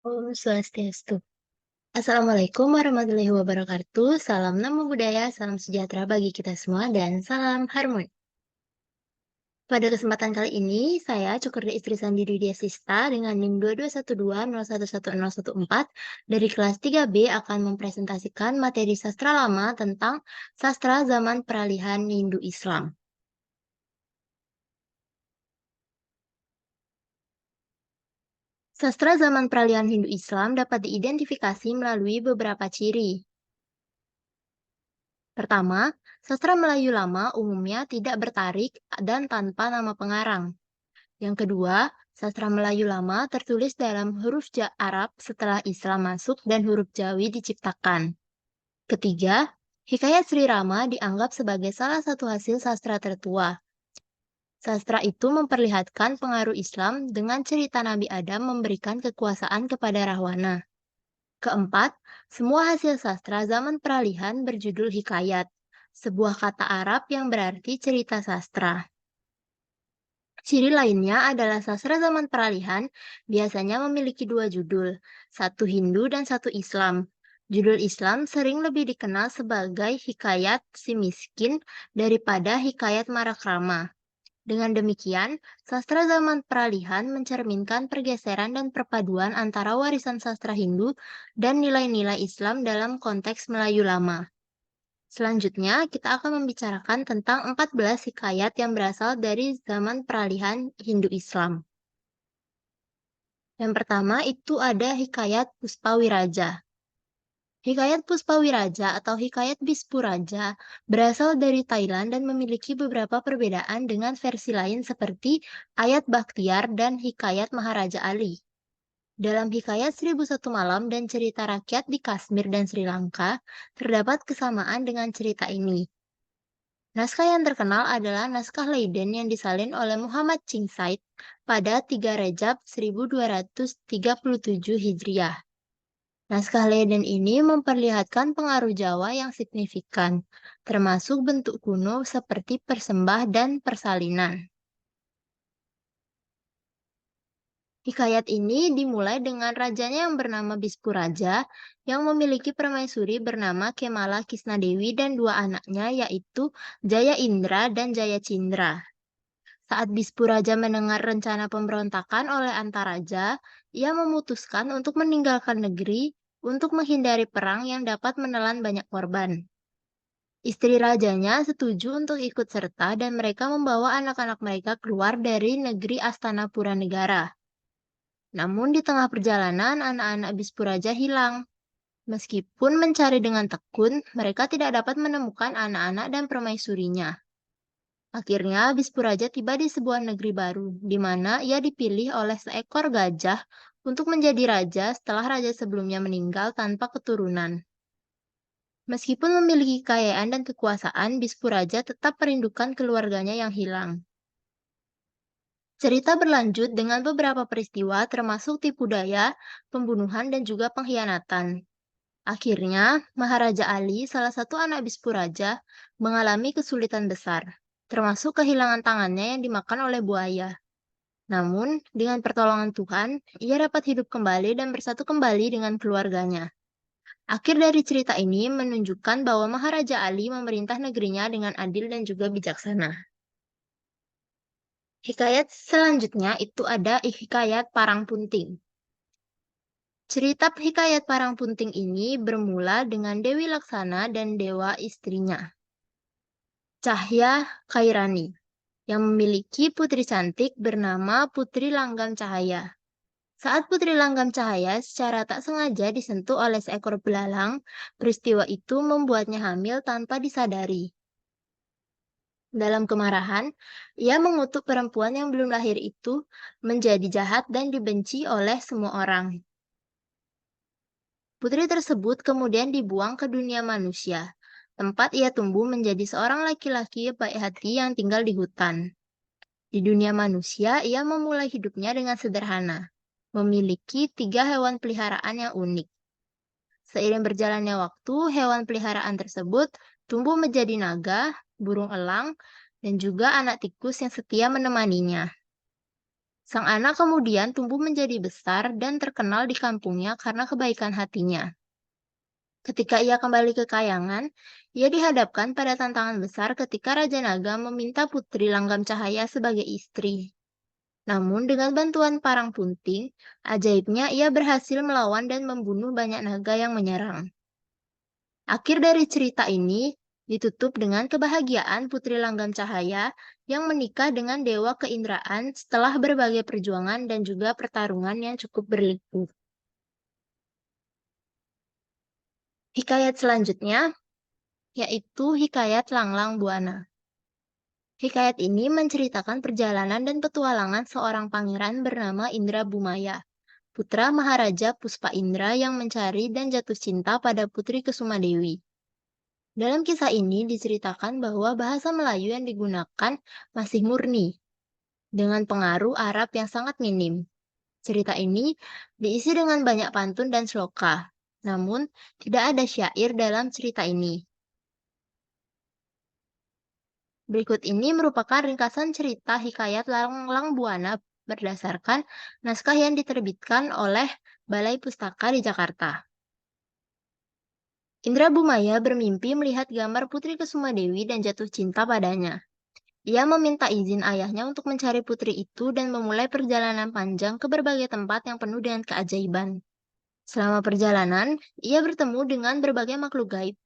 Om Swastiastu. Assalamualaikum warahmatullahi wabarakatuh. Salam Namo Buddhaya, salam sejahtera bagi kita semua, dan salam harmoni. Pada kesempatan kali ini, saya Cukurda Istri Sandi Widya Sista dengan NIM 22120111014 dari kelas 3B akan mempresentasikan materi sastra lama tentang sastra zaman peralihan Hindu-Islam. Sastra zaman peralihan Hindu-Islam dapat diidentifikasi melalui beberapa ciri. Pertama, sastra Melayu lama umumnya tidak bertarik dan tanpa nama pengarang. Yang kedua, sastra Melayu lama tertulis dalam huruf Arab setelah Islam masuk dan huruf Jawi diciptakan. Ketiga, Hikayat Sri Rama dianggap sebagai salah satu hasil sastra tertua. Sastra itu memperlihatkan pengaruh Islam dengan cerita Nabi Adam memberikan kekuasaan kepada Rahwana. Keempat, semua hasil sastra zaman peralihan berjudul hikayat, sebuah kata Arab yang berarti cerita sastra. Ciri lainnya adalah sastra zaman peralihan biasanya memiliki dua judul, satu Hindu dan satu Islam. Judul Islam sering lebih dikenal sebagai hikayat si miskin daripada hikayat Marakrama. Dengan demikian, sastra zaman peralihan mencerminkan pergeseran dan perpaduan antara warisan sastra Hindu dan nilai-nilai Islam dalam konteks Melayu lama. Selanjutnya, kita akan membicarakan tentang 14 hikayat yang berasal dari zaman peralihan Hindu-Islam. Yang pertama itu ada hikayat Puspawiraja. Hikayat Puspawiraja atau hikayat Bispuraja berasal dari Thailand dan memiliki beberapa perbedaan dengan versi lain seperti Ayat Bakhtiar dan Hikayat Maharaja Ali. Dalam hikayat 1001 Malam dan cerita rakyat di Kashmir dan Sri Lanka, terdapat kesamaan dengan cerita ini. Naskah yang terkenal adalah naskah Leiden yang disalin oleh Muhammad Chingsaid pada 3 Rejab 1237 Hijriah. Naskah Leiden ini memperlihatkan pengaruh Jawa yang signifikan, termasuk bentuk kuno seperti persembah dan persalinan. Hikayat ini dimulai dengan rajanya yang bernama Bispuraja yang memiliki permaisuri bernama Kemala Kisnadewi dan dua anaknya yaitu Jaya Indra dan Jaya Cindra. Saat Bispuraja mendengar rencana pemberontakan oleh Antaraja, ia memutuskan untuk meninggalkan negeri untuk menghindari perang yang dapat menelan banyak korban. Istri rajanya setuju untuk ikut serta dan mereka membawa anak-anak mereka keluar dari negeri Astana Pura Negara. Namun di tengah perjalanan, anak-anak Bispuraja hilang. Meskipun mencari dengan tekun, mereka tidak dapat menemukan anak-anak dan permaisurinya. Akhirnya, Bispuraja tiba di sebuah negeri baru, di mana ia dipilih oleh seekor gajah untuk menjadi raja setelah raja sebelumnya meninggal tanpa keturunan. Meskipun memiliki kekayaan dan kekuasaan, Bispuraja tetap merindukan keluarganya yang hilang. Cerita berlanjut dengan beberapa peristiwa termasuk tipu daya, pembunuhan, dan juga pengkhianatan. Akhirnya, Maharaja Ali, salah satu anak Bispuraja, mengalami kesulitan besar, termasuk kehilangan tangannya yang dimakan oleh buaya. Namun, dengan pertolongan Tuhan, ia dapat hidup kembali dan bersatu kembali dengan keluarganya. Akhir dari cerita ini menunjukkan bahwa Maharaja Ali memerintah negerinya dengan adil dan juga bijaksana. Hikayat selanjutnya itu ada Hikayat Parangpunting. Cerita Hikayat Parangpunting ini bermula dengan Dewi Laksana dan dewa istrinya, Cahya Kairani, yang memiliki putri cantik bernama Putri Langgam Cahaya. Saat Putri Langgam Cahaya secara tak sengaja disentuh oleh seekor belalang, peristiwa itu membuatnya hamil tanpa disadari. Dalam kemarahan, ia mengutuk perempuan yang belum lahir itu menjadi jahat dan dibenci oleh semua orang. Putri tersebut kemudian dibuang ke dunia manusia, tempat ia tumbuh menjadi seorang laki-laki baik hati yang tinggal di hutan. Di dunia manusia, ia memulai hidupnya dengan sederhana, memiliki 3 hewan peliharaan yang unik. Seiring berjalannya waktu, hewan peliharaan tersebut tumbuh menjadi naga, burung elang, dan juga anak tikus yang setia menemaninya. Sang anak kemudian tumbuh menjadi besar dan terkenal di kampungnya karena kebaikan hatinya. Ketika ia kembali ke kayangan, ia dihadapkan pada tantangan besar ketika Raja Naga meminta Putri Langgam Cahaya sebagai istri. Namun dengan bantuan parang punting, ajaibnya ia berhasil melawan dan membunuh banyak naga yang menyerang. Akhir dari cerita ini ditutup dengan kebahagiaan Putri Langgam Cahaya yang menikah dengan Dewa Keindraan setelah berbagai perjuangan dan juga pertarungan yang cukup berliku. Hikayat selanjutnya yaitu Hikayat Langlang Buana. Hikayat ini menceritakan perjalanan dan petualangan seorang pangeran bernama Indra Bumaya, putra Maharaja Puspa Indra yang mencari dan jatuh cinta pada Putri Kesumadewi. Dalam kisah ini diceritakan bahwa bahasa Melayu yang digunakan masih murni, dengan pengaruh Arab yang sangat minim. Cerita ini diisi dengan banyak pantun dan sloka, namun tidak ada syair dalam cerita ini. Berikut ini merupakan ringkasan cerita Hikayat Langlang Buana berdasarkan naskah yang diterbitkan oleh Balai Pustaka di Jakarta. Indra Bumaya bermimpi melihat gambar Putri Kesumadewi dan jatuh cinta padanya. Ia meminta izin ayahnya untuk mencari putri itu dan memulai perjalanan panjang ke berbagai tempat yang penuh dengan keajaiban. Selama perjalanan, ia bertemu dengan berbagai makhluk gaib.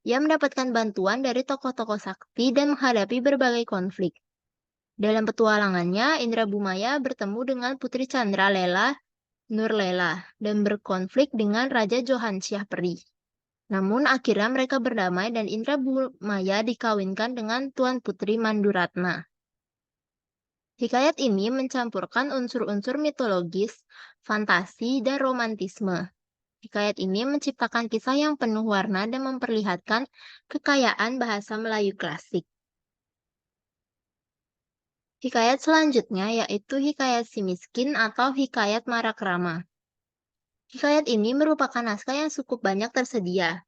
Ia mendapatkan bantuan dari tokoh-tokoh sakti dan menghadapi berbagai konflik. Dalam petualangannya, Indra Bumaya bertemu dengan Putri Chandra Lela, Nur Lela, dan berkonflik dengan Raja Johansyah Peri. Namun akhirnya mereka berdamai dan Indra Bumaya dikawinkan dengan Tuan Putri Manduratna. Hikayat ini mencampurkan unsur-unsur mitologis, fantasi, dan romantisme. Hikayat ini menciptakan kisah yang penuh warna dan memperlihatkan kekayaan bahasa Melayu klasik. Hikayat selanjutnya yaitu Hikayat Si Miskin atau Hikayat Marakrama. Hikayat ini merupakan naskah yang cukup banyak tersedia.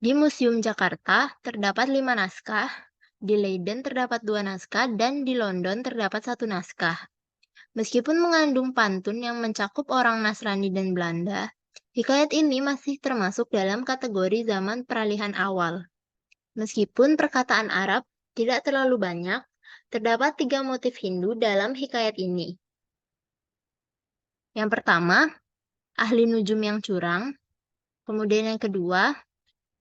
Di Museum Jakarta terdapat 5 naskah, di Leiden terdapat 2 naskah, dan di London terdapat 1 naskah. Meskipun mengandung pantun yang mencakup orang Nasrani dan Belanda, hikayat ini masih termasuk dalam kategori zaman peralihan awal. Meskipun perkataan Arab tidak terlalu banyak, terdapat 3 motif Hindu dalam hikayat ini. Yang pertama, ahli nujum yang curang. Kemudian yang kedua,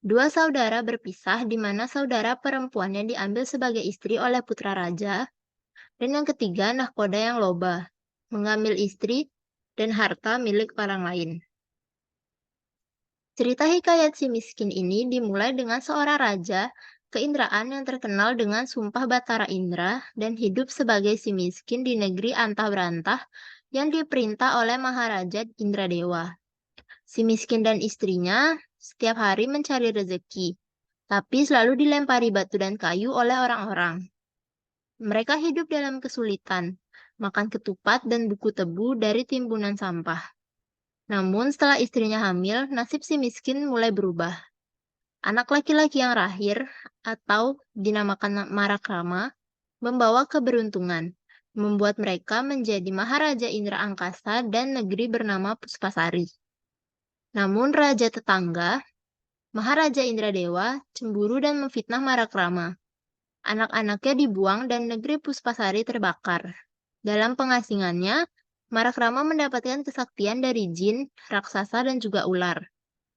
dua saudara berpisah di mana saudara perempuannya diambil sebagai istri oleh putra raja. Dan yang ketiga, nahkoda yang loba, mengambil istri dan harta milik orang lain. Cerita hikayat si miskin ini dimulai dengan seorang raja keindraan yang terkenal dengan sumpah Batara Indra dan hidup sebagai si miskin di negeri antah berantah yang diperintah oleh Maharaja Indradewa. Si miskin dan istrinya setiap hari mencari rezeki, tapi selalu dilempari batu dan kayu oleh orang-orang. Mereka hidup dalam kesulitan, makan ketupat dan buku tebu dari timbunan sampah. Namun setelah istrinya hamil, nasib si miskin mulai berubah. Anak laki-laki yang lahir atau dinamakan Marakrama membawa keberuntungan, membuat mereka menjadi Maharaja Indra Angkasa dan negeri bernama Puspasari. Namun raja tetangga, Maharaja Indradewa, cemburu dan memfitnah Marakrama. Anak-anaknya dibuang dan negeri Puspasari terbakar. Dalam pengasingannya, Marakrama mendapatkan kesaktian dari jin, raksasa, dan juga ular.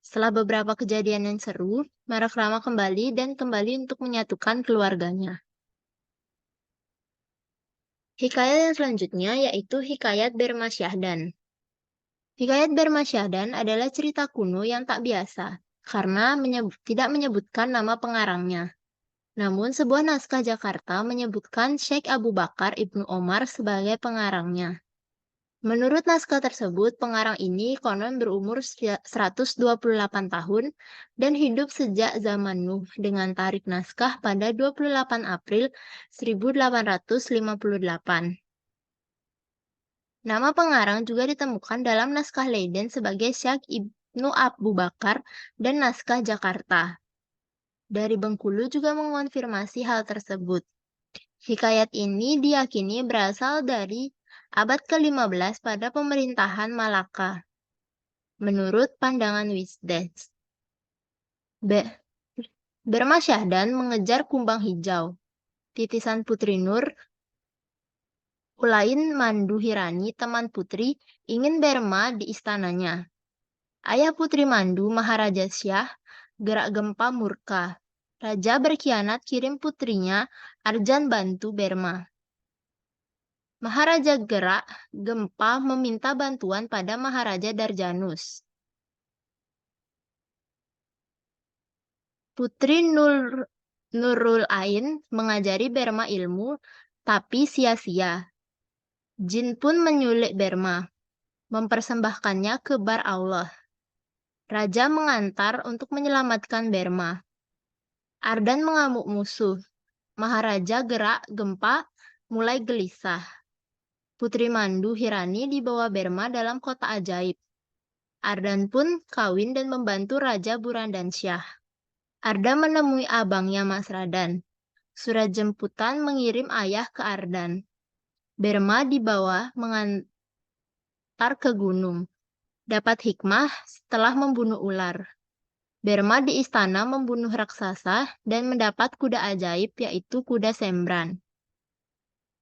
Setelah beberapa kejadian yang seru, Marakrama kembali dan kembali untuk menyatukan keluarganya. Hikayat yang selanjutnya yaitu Hikayat Berma Syahdan. Hikayat Berma Syahdan adalah cerita kuno yang tak biasa, karena tidak menyebutkan nama pengarangnya. Namun sebuah naskah Jakarta menyebutkan Syekh Abu Bakar Ibnu Omar sebagai pengarangnya. Menurut naskah tersebut, pengarang ini konon berumur 128 tahun dan hidup sejak zaman Nuh dengan tarikh naskah pada 28 April 1858. Nama pengarang juga ditemukan dalam naskah Leiden sebagai Syekh Ibnu Abu Bakar dan naskah Jakarta. Dari Bengkulu juga mengonfirmasi hal tersebut. Hikayat ini diyakini berasal dari abad ke-15 pada pemerintahan Malaka. Menurut pandangan Wisdes, Be- Berma Syahdan mengejar kumbang hijau. Titisan Putri Nur, Ulain Mandu Hirani, teman Putri, ingin Berma di istananya. Ayah Putri Mandu, Maharaja Syah, gerak gempa murka. Raja berkhianat kirim putrinya, Arjan bantu Berma. Maharaja gerak gempa meminta bantuan pada Maharaja Darjanus. Putri Nurul Ain mengajari Berma ilmu, tapi sia-sia. Jin pun menyulik Berma, mempersembahkannya ke bar Allah. Raja mengantar untuk menyelamatkan Berma. Ardan mengamuk musuh. Maharaja gerak gempa mulai gelisah. Putri Mandu Hirani dibawa Berma dalam kota ajaib. Ardan pun kawin dan membantu Raja Burandansyah. Ardan menemui abangnya Mas Radan. Surat jemputan mengirim ayah ke Ardan. Berma dibawa mengantar ke gunung. Dapat hikmah setelah membunuh ular. Berma di istana membunuh raksasa dan mendapat kuda ajaib yaitu kuda Sembran.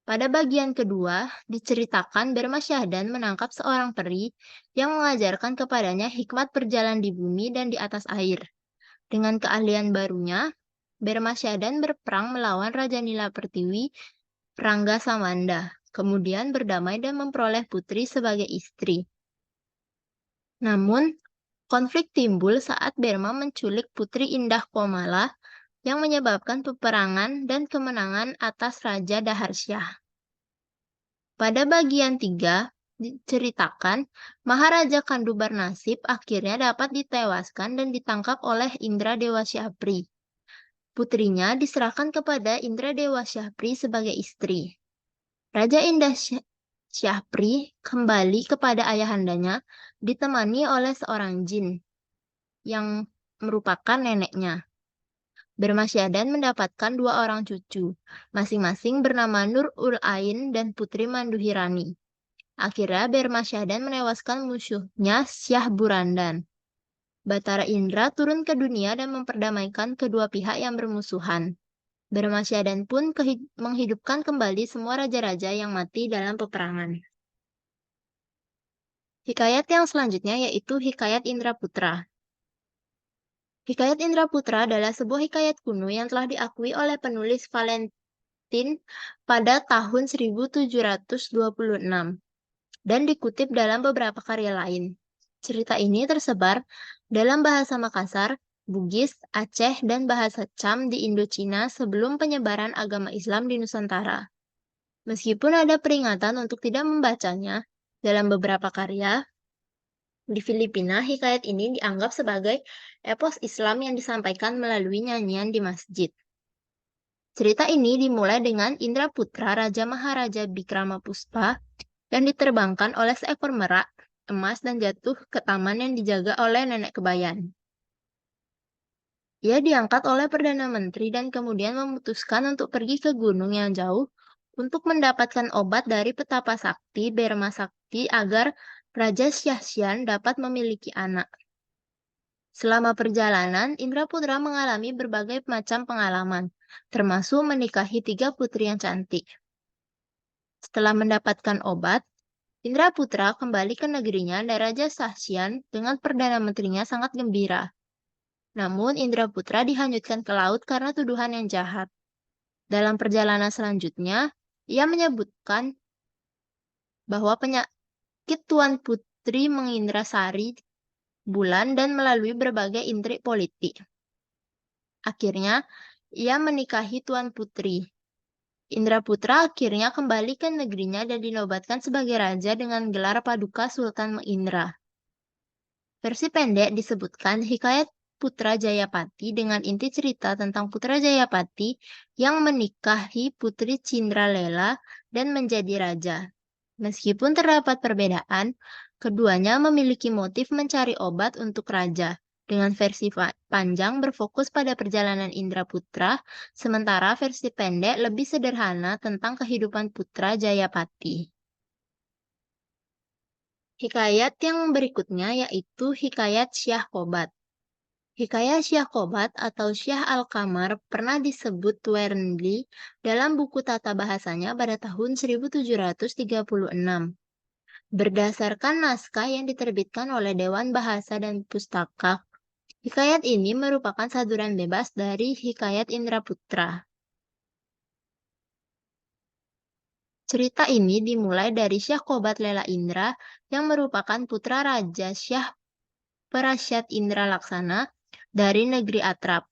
Pada bagian kedua, diceritakan Berma Syahdan menangkap seorang peri yang mengajarkan kepadanya hikmat berjalan di bumi dan di atas air. Dengan keahlian barunya, Berma Syahdan berperang melawan Raja Nila Pertiwi, Rangga Samanda, kemudian berdamai dan memperoleh putri sebagai istri. Namun, konflik timbul saat Berma menculik Putri Indah Komala yang menyebabkan peperangan dan kemenangan atas Raja Daharsyah. Pada bagian 3, diceritakan Maharaja Kandubar Nasib akhirnya dapat ditewaskan dan ditangkap oleh Indra Dewa Syahpri. Putrinya diserahkan kepada Indra Dewa Syahpri sebagai istri. Raja Indah Syahpri kembali kepada ayahandanya ditemani oleh seorang jin yang merupakan neneknya. Berma Syahdan mendapatkan 2 orang cucu, masing-masing bernama Nur Ul Ain dan Putri Manduhirani. Akhirnya Berma Syahdan menewaskan musuhnya Syah Burandan. Batara Indra turun ke dunia dan memperdamaikan kedua pihak yang bermusuhan. Berma Syahdan pun menghidupkan kembali semua raja-raja yang mati dalam peperangan. Hikayat yang selanjutnya yaitu Hikayat Indraputra. Hikayat Indraputra adalah sebuah hikayat kuno yang telah diakui oleh penulis Valentin pada tahun 1726 dan dikutip dalam beberapa karya lain. Cerita ini tersebar dalam bahasa Makassar, Bugis, Aceh, dan bahasa Cham di Indochina sebelum penyebaran agama Islam di Nusantara. Meskipun ada peringatan untuk tidak membacanya dalam beberapa karya, di Filipina hikayat ini dianggap sebagai epos Islam yang disampaikan melalui nyanyian di masjid. Cerita ini dimulai dengan Indraputra Raja Maharaja Bikramapuspa dan diterbangkan oleh seekor merak emas dan jatuh ke taman yang dijaga oleh nenek kebayan. Ia diangkat oleh Perdana Menteri dan kemudian memutuskan untuk pergi ke gunung yang jauh untuk mendapatkan obat dari petapa sakti Berma Sakti agar Raja Syahsyan dapat memiliki anak. Selama perjalanan, Indraputra mengalami berbagai macam pengalaman, termasuk menikahi 3 putri yang cantik. Setelah mendapatkan obat, Indraputra kembali ke negerinya dan Raja Syahsyan dengan Perdana Menterinya sangat gembira. Namun Indraputra dihanyutkan ke laut karena tuduhan yang jahat. Dalam perjalanan selanjutnya, ia menyebutkan bahwa penyakit Tuan Putri mengindrasari bulan dan melalui berbagai intrik politik. Akhirnya, ia menikahi Tuan Putri. Indraputra akhirnya kembali ke negerinya dan dinobatkan sebagai raja dengan gelar Paduka Sultan Indra. Versi pendek disebutkan Hikayat Putra Jayapati dengan inti cerita tentang Putra Jayapati yang menikahi Putri Cindralela dan menjadi raja. Meskipun terdapat perbedaan, keduanya memiliki motif mencari obat untuk raja, dengan versi panjang berfokus pada perjalanan Indraputra, sementara versi pendek lebih sederhana tentang kehidupan putra Jayapati. Hikayat yang berikutnya yaitu Hikayat Syah Kobat. Hikayat Syah Kobat atau Syah Al-Kamar pernah disebut Werndli dalam buku tata bahasanya pada tahun 1736. Berdasarkan naskah yang diterbitkan oleh Dewan Bahasa dan Pustaka, hikayat ini merupakan saduran bebas dari Hikayat Indraputra. Cerita ini dimulai dari Syah Kobat Lela Indra yang merupakan putra Raja Syah Parasyat Indra Laksana dari negeri Atrap.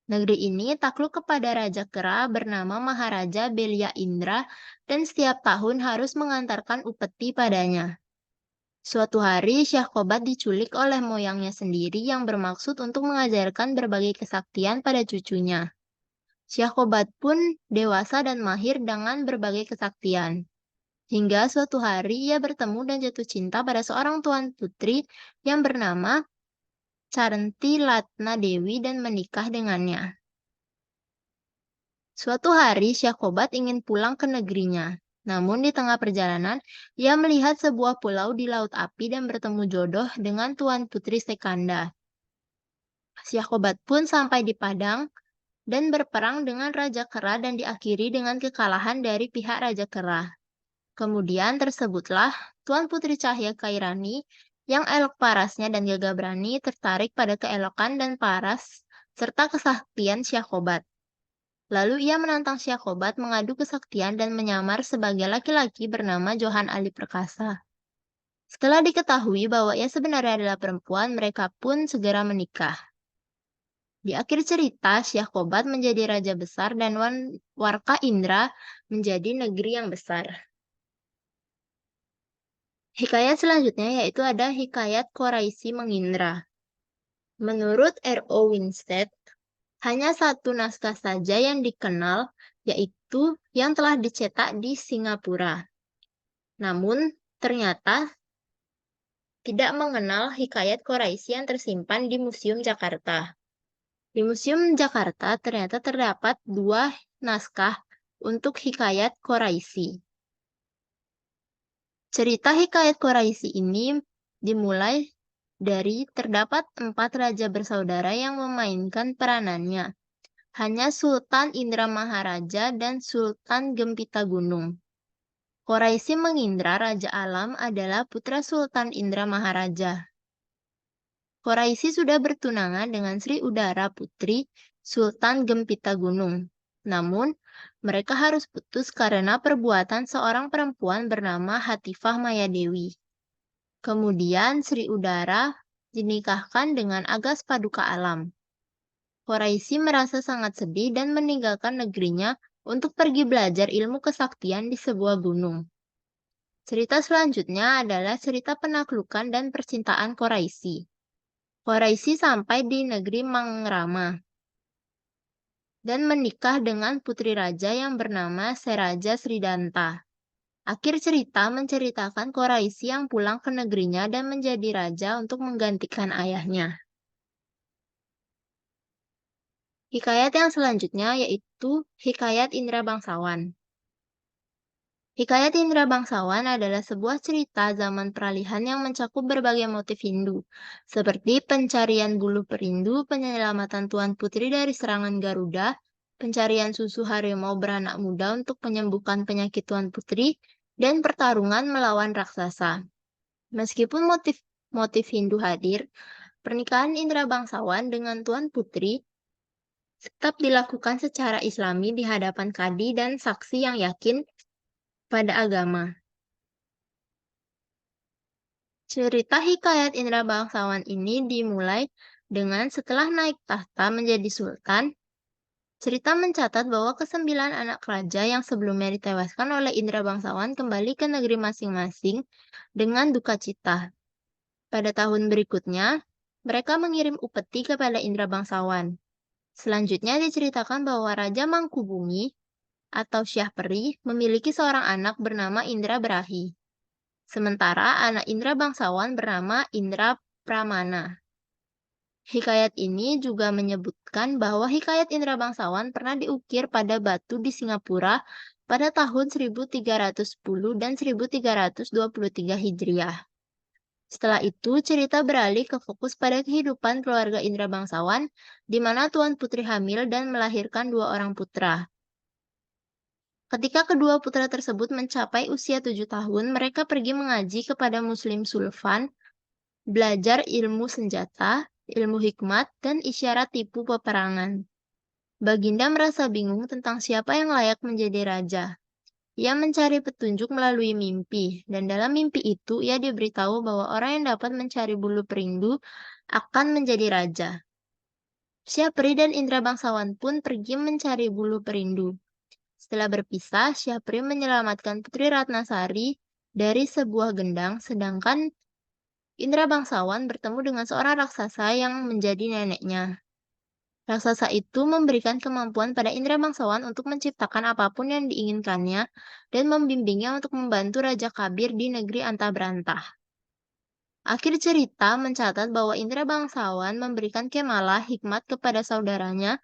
Negeri ini takluk kepada Raja Kera bernama Maharaja Belia Indra dan setiap tahun harus mengantarkan upeti padanya. Suatu hari, Syah Kobat diculik oleh moyangnya sendiri yang bermaksud untuk mengajarkan berbagai kesaktian pada cucunya. Syah Kobat pun dewasa dan mahir dengan berbagai kesaktian. Hingga suatu hari ia bertemu dan jatuh cinta pada seorang tuan putri yang bernama Caranti Latna Dewi dan menikah dengannya. Suatu hari Syah Kobat ingin pulang ke negerinya. Namun di tengah perjalanan, ia melihat sebuah pulau di Laut Api dan bertemu jodoh dengan Tuan Putri Sekanda. Syah Kobat pun sampai di Padang dan berperang dengan Raja Kera dan diakhiri dengan kekalahan dari pihak Raja Kera. Kemudian tersebutlah Tuan Putri Cahya Kairani yang elok parasnya dan gagah berani tertarik pada keelokan dan paras serta kesaktian Syah Kobat. Lalu ia menantang Syah Kobat mengadu kesaktian dan menyamar sebagai laki-laki bernama Johan Ali Perkasa. Setelah diketahui bahwa ia sebenarnya adalah perempuan, mereka pun segera menikah. Di akhir cerita, Syah Kobat menjadi raja besar dan Warka Indra menjadi negeri yang besar. Hikayat selanjutnya yaitu ada Hikayat Quraisy Mengindra. Menurut R.O. Winstead, hanya satu naskah saja yang dikenal, yaitu yang telah dicetak di Singapura. Namun, ternyata tidak mengenal Hikayat Quraisy yang tersimpan di Museum Jakarta. Di Museum Jakarta ternyata terdapat dua naskah untuk Hikayat Quraisy. Cerita Hikayat Quraisy ini dimulai dari terdapat 4 raja bersaudara yang memainkan peranannya. Hanya Sultan Indra Maharaja dan Sultan Gempita Gunung. Quraisy Mengindra Raja Alam adalah putra Sultan Indra Maharaja. Quraisy sudah bertunangan dengan Sri Udara Putri Sultan Gempita Gunung. Namun, mereka harus putus karena perbuatan seorang perempuan bernama Hatifah Mayadewi. Kemudian Sri Udara dinikahkan dengan Agas Paduka Alam. Quraisy merasa sangat sedih dan meninggalkan negerinya untuk pergi belajar ilmu kesaktian di sebuah gunung. Cerita selanjutnya adalah cerita penaklukan dan percintaan Quraisy. Quraisy sampai di negeri Mangrama dan menikah dengan putri raja yang bernama Seraja Sridanta. Akhir cerita menceritakan Quraisy yang pulang ke negerinya dan menjadi raja untuk menggantikan ayahnya. Hikayat yang selanjutnya yaitu Hikayat Indra Bangsawan. Hikayat Indra Bangsawan adalah sebuah cerita zaman peralihan yang mencakup berbagai motif Hindu, seperti pencarian bulu perindu, penyelamatan Tuan Putri dari serangan Garuda, pencarian susu harimau beranak muda untuk menyembuhkan penyakit Tuan Putri, dan pertarungan melawan raksasa. Meskipun motif Hindu hadir, pernikahan Indra Bangsawan dengan Tuan Putri tetap dilakukan secara Islami di hadapan kadi dan saksi yang yakin pada agama. Cerita Hikayat Indra Bangsawan ini dimulai dengan setelah naik tahta menjadi sultan. Cerita mencatat bahwa kesembilan anak raja yang sebelumnya ditewaskan oleh Indra Bangsawan kembali ke negeri masing-masing dengan duka cita. Pada tahun berikutnya, mereka mengirim upeti kepada Indra Bangsawan. Selanjutnya diceritakan bahwa Raja Mangkubumi atau Syah Peri memiliki seorang anak bernama Indra Berahi. Sementara anak Indra Bangsawan bernama Indra Pramana. Hikayat ini juga menyebutkan bahwa hikayat Indra Bangsawan pernah diukir pada batu di Singapura pada tahun 1310 dan 1323 Hijriah. Setelah itu, cerita beralih ke fokus pada kehidupan keluarga Indra Bangsawan, di mana Tuan Putri hamil dan melahirkan dua orang putra. Ketika kedua putra tersebut mencapai usia 7 tahun, mereka pergi mengaji kepada Muslim Sulfan, belajar ilmu senjata, ilmu hikmat, dan isyarat tipu peperangan. Baginda merasa bingung tentang siapa yang layak menjadi raja. Ia mencari petunjuk melalui mimpi, dan dalam mimpi itu ia diberitahu bahwa orang yang dapat mencari bulu perindu akan menjadi raja. Syapri dan Indra Bangsawan pun pergi mencari bulu perindu. Setelah berpisah, Syapri menyelamatkan Putri Ratnasari dari sebuah gendang, sedangkan Indra Bangsawan bertemu dengan seorang raksasa yang menjadi neneknya. Raksasa itu memberikan kemampuan pada Indra Bangsawan untuk menciptakan apapun yang diinginkannya dan membimbingnya untuk membantu Raja Kabir di negeri Antabrantah. Akhir cerita mencatat bahwa Indra Bangsawan memberikan kemalah hikmat kepada saudaranya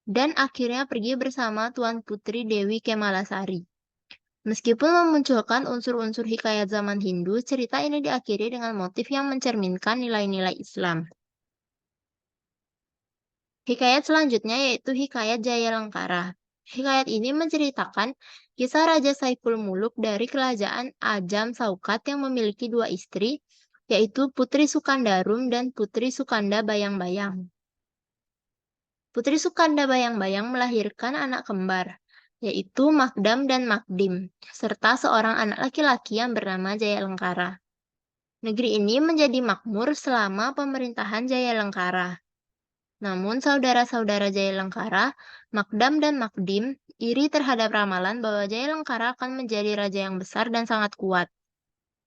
dan akhirnya pergi bersama Tuan Putri Dewi Kemalasari. Meskipun memunculkan unsur-unsur hikayat zaman Hindu, cerita ini diakhiri dengan motif yang mencerminkan nilai-nilai Islam. Hikayat selanjutnya yaitu Hikayat Jayalengkara. Hikayat ini menceritakan kisah Raja Saiful Muluk dari kerajaan Ajam Saukat yang memiliki dua istri, yaitu Putri Sukandarum dan Putri Sukanda Bayang-Bayang. Putri Sukanda Bayang-Bayang melahirkan anak kembar, yaitu Makdam dan Makdim, serta seorang anak laki-laki yang bernama Jayalengkara. Negeri ini menjadi makmur selama pemerintahan Jayalengkara. Namun saudara-saudara Jayalengkara, Makdam dan Makdim, iri terhadap ramalan bahwa Jayalengkara akan menjadi raja yang besar dan sangat kuat.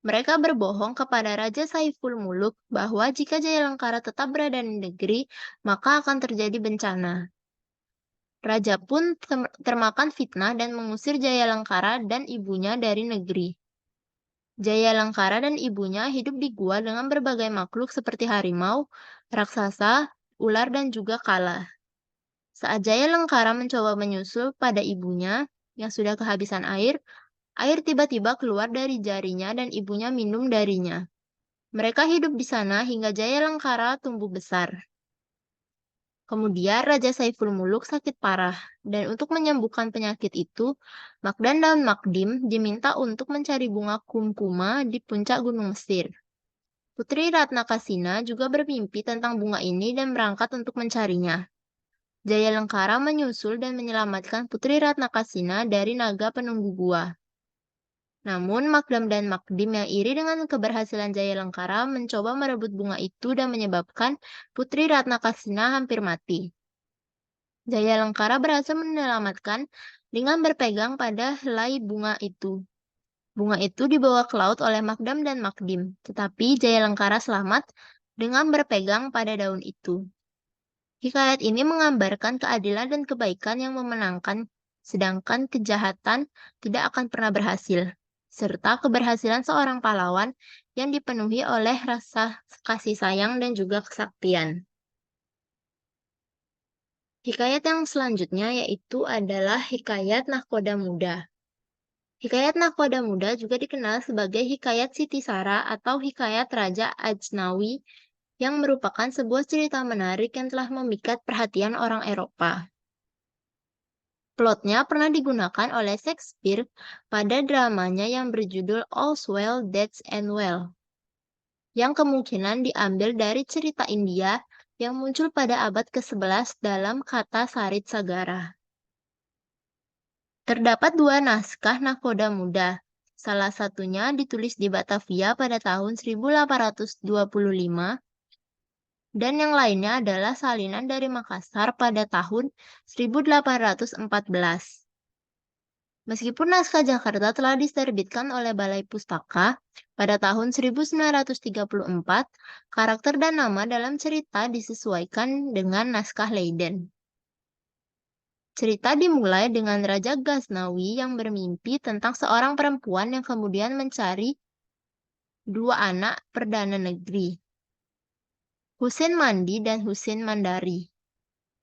Mereka berbohong kepada Raja Saiful Muluk bahwa jika Jayalengkara tetap berada di negeri, maka akan terjadi bencana. Raja pun termakan fitnah dan mengusir Jayalengkara dan ibunya dari negeri. Jayalengkara dan ibunya hidup di gua dengan berbagai makhluk seperti harimau, raksasa, ular, dan juga kala. Saat Jayalengkara mencoba menyusul pada ibunya yang sudah kehabisan air, air tiba-tiba keluar dari jarinya dan ibunya minum darinya. Mereka hidup di sana hingga Jayalengkara tumbuh besar. Kemudian Raja Saiful Muluk sakit parah, dan untuk menyembuhkan penyakit itu, Makdan dan Makdim diminta untuk mencari bunga kumkuma di puncak Gunung Mesir. Putri Ratnakasina juga bermimpi tentang bunga ini dan berangkat untuk mencarinya. Jayalengkara menyusul dan menyelamatkan Putri Ratnakasina dari naga penunggu gua. Namun, Makdam dan Makdim yang iri dengan keberhasilan Jayalengkara mencoba merebut bunga itu dan menyebabkan Putri Ratnakasina hampir mati. Jayalengkara berhasil menyelamatkan dengan berpegang pada helai bunga itu. Bunga itu dibawa ke laut oleh Makdam dan Makdim, tetapi Jayalengkara selamat dengan berpegang pada daun itu. Hikayat ini menggambarkan keadilan dan kebaikan yang memenangkan, sedangkan kejahatan tidak akan pernah berhasil, serta keberhasilan seorang pahlawan yang dipenuhi oleh rasa kasih sayang dan juga kesaktian. Hikayat yang selanjutnya yaitu adalah Hikayat Nahkoda Muda. Hikayat Nahkoda Muda juga dikenal sebagai Hikayat Siti Sara atau Hikayat Raja Ajnawi yang merupakan sebuah cerita menarik yang telah memikat perhatian orang Eropa. Plotnya pernah digunakan oleh Shakespeare pada dramanya yang berjudul All's Well That's End Well, yang kemungkinan diambil dari cerita India yang muncul pada abad ke-11 dalam kata Sarit Sagara. Terdapat dua naskah Nahkoda Muda. Salah satunya ditulis di Batavia pada tahun 1825 dan yang lainnya adalah salinan dari Makassar pada tahun 1814. Meskipun naskah Jakarta telah diterbitkan oleh Balai Pustaka pada tahun 1934, karakter dan nama dalam cerita disesuaikan dengan naskah Leiden. Cerita dimulai dengan Raja Ghaznawi yang bermimpi tentang seorang perempuan yang kemudian mencari dua anak perdana negeri. Husin Mandi dan Husin Mandari.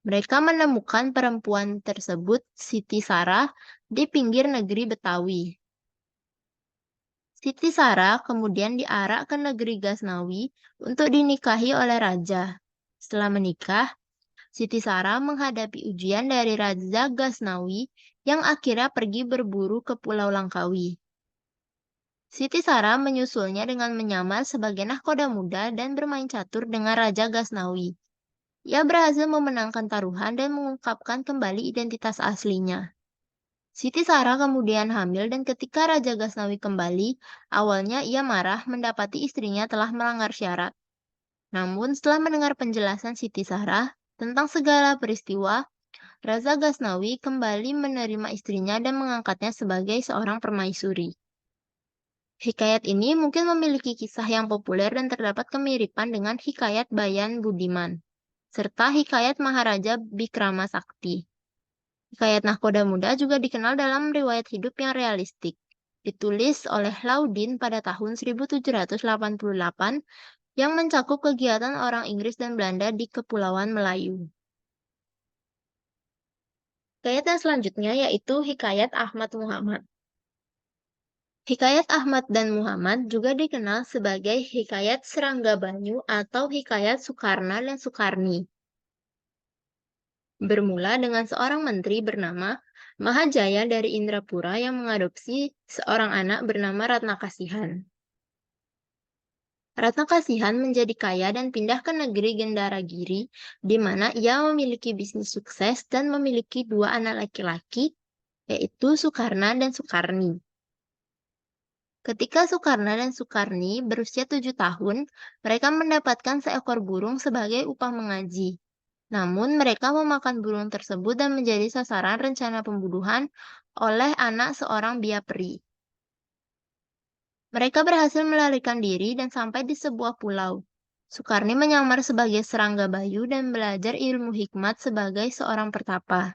Mereka menemukan perempuan tersebut, Siti Sarah, di pinggir negeri Betawi. Siti Sarah kemudian diarak ke negeri Ghaznawi untuk dinikahi oleh raja. Setelah menikah, Siti Sarah menghadapi ujian dari Raja Ghaznawi yang akhirnya pergi berburu ke Pulau Langkawi. Siti Sarah menyusulnya dengan menyamar sebagai nahkoda muda dan bermain catur dengan Raja Ghaznawi. Ia berhasil memenangkan taruhan dan mengungkapkan kembali identitas aslinya. Siti Sarah kemudian hamil dan ketika Raja Ghaznawi kembali, awalnya ia marah mendapati istrinya telah melanggar syarat. Namun setelah mendengar penjelasan Siti Sarah tentang segala peristiwa, Raja Ghaznawi kembali menerima istrinya dan mengangkatnya sebagai seorang permaisuri. Hikayat ini mungkin memiliki kisah yang populer dan terdapat kemiripan dengan hikayat Bayan Budiman, serta hikayat Maharaja Bikrama Sakti. Hikayat Nahkoda Muda juga dikenal dalam riwayat hidup yang realistik. Ditulis oleh Laudin pada tahun 1788 yang mencakup kegiatan orang Inggris dan Belanda di Kepulauan Melayu. Hikayat yang selanjutnya yaitu Hikayat Ahmad Muhammad. Hikayat Ahmad dan Muhammad juga dikenal sebagai Hikayat Serangga Banyu atau Hikayat Sukarna dan Sukarni. Bermula dengan seorang menteri bernama Mahajaya dari Indrapura yang mengadopsi seorang anak bernama Ratna Kasihan. Ratna Kasihan menjadi kaya dan pindah ke negeri Gendaragiri, di mana ia memiliki bisnis sukses dan memiliki dua anak laki-laki, yaitu Sukarna dan Sukarni. Ketika Sukarna dan Sukarni berusia 7 tahun, mereka mendapatkan seekor burung sebagai upah mengaji. Namun, mereka memakan burung tersebut dan menjadi sasaran rencana pembunuhan oleh anak seorang biaperi. Mereka berhasil melarikan diri dan sampai di sebuah pulau. Sukarni menyamar sebagai serangga bayu dan belajar ilmu hikmat sebagai seorang pertapa.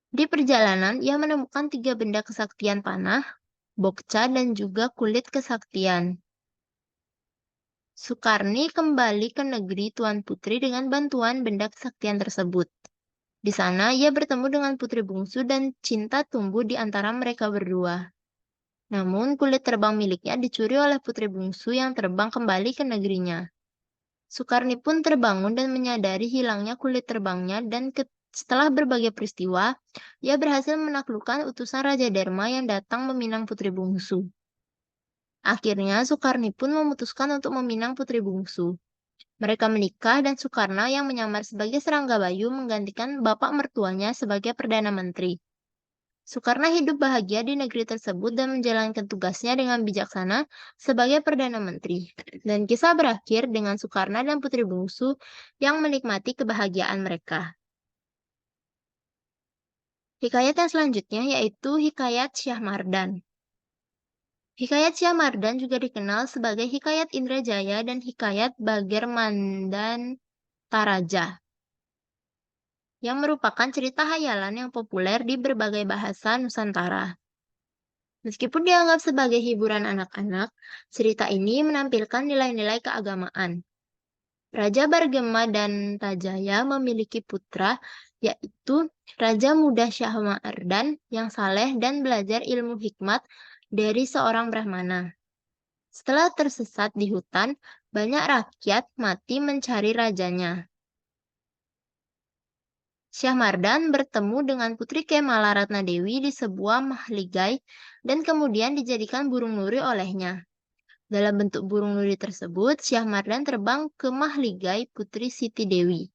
Di perjalanan, ia menemukan 3 benda kesaktian panah, bokca, dan juga kulit kesaktian. Sukarni kembali ke negeri Tuan Putri dengan bantuan benda kesaktian tersebut. Di sana, ia bertemu dengan putri bungsu dan cinta tumbuh di antara mereka berdua. Namun, kulit terbang miliknya dicuri oleh putri bungsu yang terbang kembali ke negerinya. Sukarni pun terbangun dan menyadari hilangnya kulit terbangnya dan setelah berbagai peristiwa, ia berhasil menaklukkan utusan Raja Dharma yang datang meminang putri bungsu. Akhirnya, Sukarni pun memutuskan untuk meminang putri bungsu. Mereka menikah dan Sukarna yang menyamar sebagai serangga bayu menggantikan bapak mertuanya sebagai Perdana Menteri. Sukarna hidup bahagia di negeri tersebut dan menjalankan tugasnya dengan bijaksana sebagai Perdana Menteri. Dan kisah berakhir dengan Sukarna dan putri bungsu yang menikmati kebahagiaan mereka. Hikayat yang selanjutnya yaitu Hikayat Syah Mardan. Hikayat Syah Mardan juga dikenal sebagai Hikayat Indrajaya dan Hikayat Bager Mandan Taraja, yang merupakan cerita hayalan yang populer di berbagai bahasa Nusantara. Meskipun dianggap sebagai hiburan anak-anak, cerita ini menampilkan nilai-nilai keagamaan. Raja Bargema dan Tajaya memiliki putra, yaitu Raja Muda Syah Mardan yang saleh dan belajar ilmu hikmat dari seorang Brahmana. Setelah tersesat di hutan, banyak rakyat mati mencari rajanya. Syah Mardan bertemu dengan Putri Kemala Ratna Dewi di sebuah mahligai dan kemudian dijadikan burung nuri olehnya. Dalam bentuk burung nuri tersebut, Syah Mardan terbang ke mahligai Putri Siti Dewi,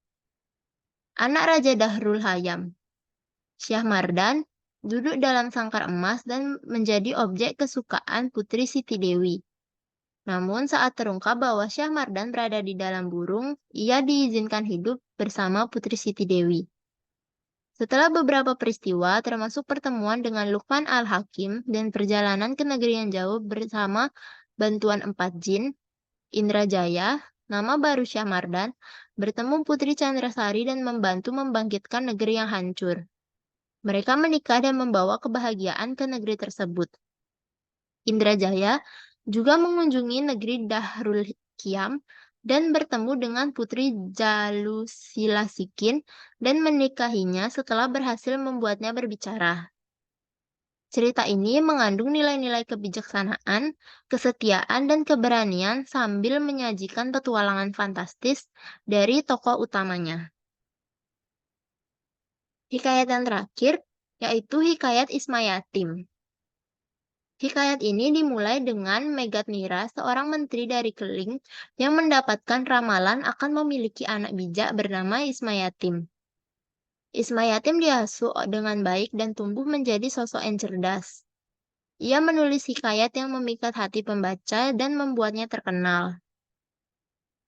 anak Raja Dahrul Hayam. Syah Mardan duduk dalam sangkar emas dan menjadi objek kesukaan Putri Siti Dewi. Namun saat terungkap bahwa Syah Mardan berada di dalam burung, ia diizinkan hidup bersama Putri Siti Dewi. Setelah beberapa peristiwa, termasuk pertemuan dengan Luqman Al-Hakim dan perjalanan ke negeri yang jauh bersama bantuan 4 jin, Indrajaya, nama baru Syah Mardan, bertemu Putri Chandrasari dan membantu membangkitkan negeri yang hancur. Mereka menikah dan membawa kebahagiaan ke negeri tersebut. Indrajaya juga mengunjungi negeri Dahrul Qiyam dan bertemu dengan Putri Jalusilasikin dan menikahinya setelah berhasil membuatnya berbicara. Cerita ini mengandung nilai-nilai kebijaksanaan, kesetiaan, dan keberanian sambil menyajikan petualangan fantastis dari tokoh utamanya. Hikayat yang terakhir yaitu Hikayat Ismayatim. Hikayat ini dimulai dengan Megatnira, seorang menteri dari Keling yang mendapatkan ramalan akan memiliki anak bijak bernama Ismayatim. Ismayatim diasuh dengan baik dan tumbuh menjadi sosok yang cerdas. Ia menulis hikayat yang memikat hati pembaca dan membuatnya terkenal.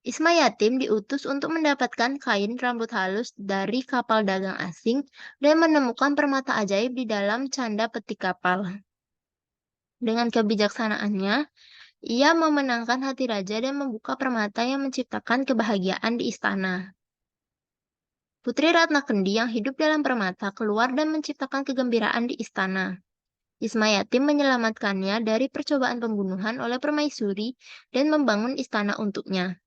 Ismayatim diutus untuk mendapatkan kain rambut halus dari kapal dagang asing dan menemukan permata ajaib di dalam canda peti kapal. Dengan kebijaksanaannya, ia memenangkan hati raja dan membuka permata yang menciptakan kebahagiaan di istana. Putri Ratna Kendi yang hidup dalam permata keluar dan menciptakan kegembiraan di istana. Ismayatim menyelamatkannya dari percobaan pembunuhan oleh permaisuri dan membangun istana untuknya.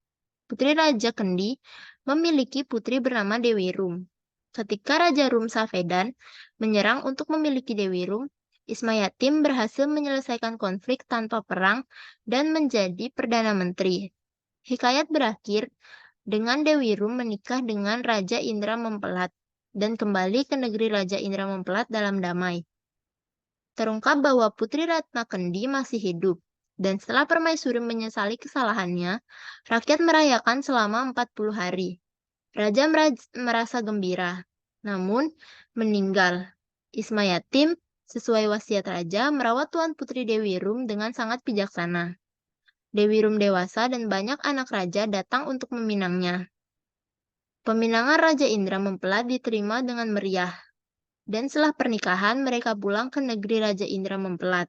Putri Raja Kendi memiliki putri bernama Dewi Rum. Ketika Raja Rum Safedan menyerang untuk memiliki Dewi Rum, Ismayatim berhasil menyelesaikan konflik tanpa perang dan menjadi Perdana Menteri. Hikayat berakhir dengan Dewi Rum menikah dengan Raja Indra Mempelat dan kembali ke negeri Raja Indra Mempelat dalam damai. Terungkap bahwa Putri Ratna Kendi masih hidup, dan setelah permaisuri menyesali kesalahannya, rakyat merayakan selama 40 hari. Raja merasa gembira, namun meninggal. Ismayatim, sesuai wasiat raja, merawat Tuan Putri Dewi Rum dengan sangat bijaksana. Dewi Rum dewasa dan banyak anak raja datang untuk meminangnya. Peminangan Raja Indra Mempelat diterima dengan meriah, dan setelah pernikahan mereka pulang ke negeri Raja Indra Mempelat.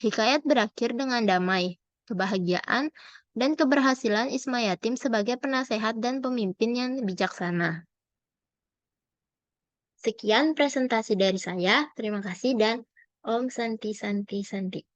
Hikayat berakhir dengan damai, kebahagiaan, dan keberhasilan Ismayatim sebagai penasehat dan pemimpin yang bijaksana. Sekian presentasi dari saya. Terima kasih dan Om Santi Santi Santi.